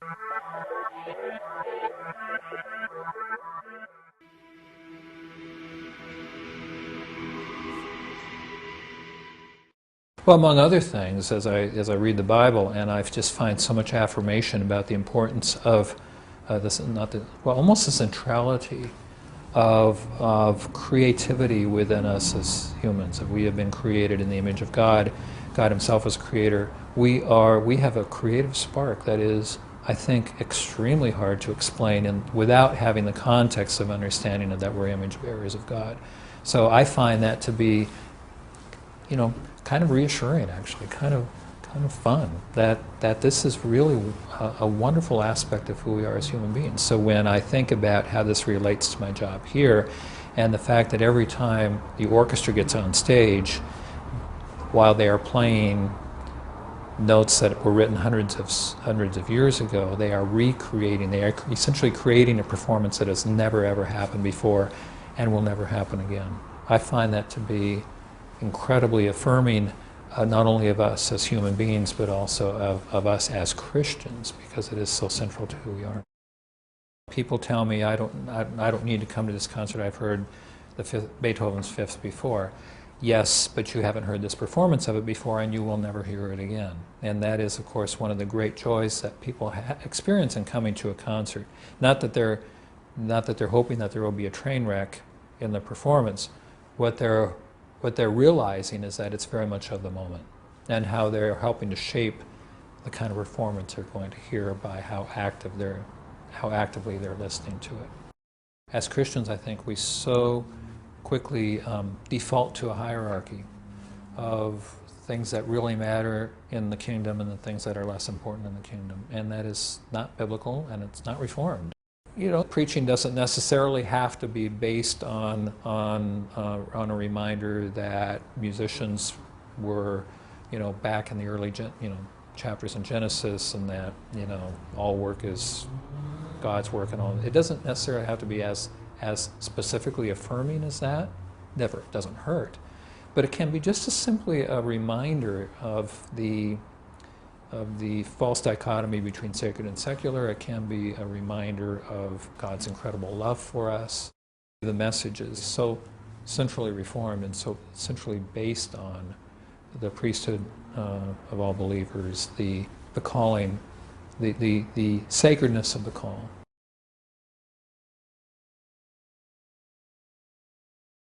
Well, among other things, as I read the Bible, and I just find so much affirmation about the importance of almost the centrality of creativity within us as humans. That we have been created in the image of God. God Himself is Creator. We have a creative spark that is, I think, extremely hard to explain, and without having the context of understanding that we're image bearers of God. So I find that to be, kind of reassuring, actually, kind of fun, that this is really a wonderful aspect of who we are as human beings. So when I think about how this relates to my job here, and the fact that every time the orchestra gets on stage, while they are playing notes that were written hundreds of years ago, they are recreating, they are essentially creating a performance that has never ever happened before and will never happen again. I find that to be incredibly affirming, not only of us as human beings, but also of us as Christians, because it is so central to who we are. People tell me I don't need to come to this concert. I've heard Beethoven's Fifth before. Yes, but you haven't heard this performance of it before, and you will never hear it again. And that is, of course, one of the great joys that people experience in coming to a concert. Not that they're hoping that there will be a train wreck in the performance. What they're realizing is that it's very much of the moment, and how they're helping to shape the kind of performance they're going to hear by how actively they're listening to it. As Christians, I think we so quickly default to a hierarchy of things that really matter in the kingdom and the things that are less important in the kingdom, and that is not biblical, and it's not reformed. Preaching doesn't necessarily have to be based on a reminder that musicians were, back in the early, chapters in Genesis, and that, all work is God's work and all. It doesn't necessarily have to be as specifically affirming as that. Never, it doesn't hurt. But it can be just as simply a reminder of the false dichotomy between sacred and secular. It can be a reminder of God's incredible love for us. The message is so centrally reformed and so centrally based on the priesthood of all believers, the calling, the sacredness of the call.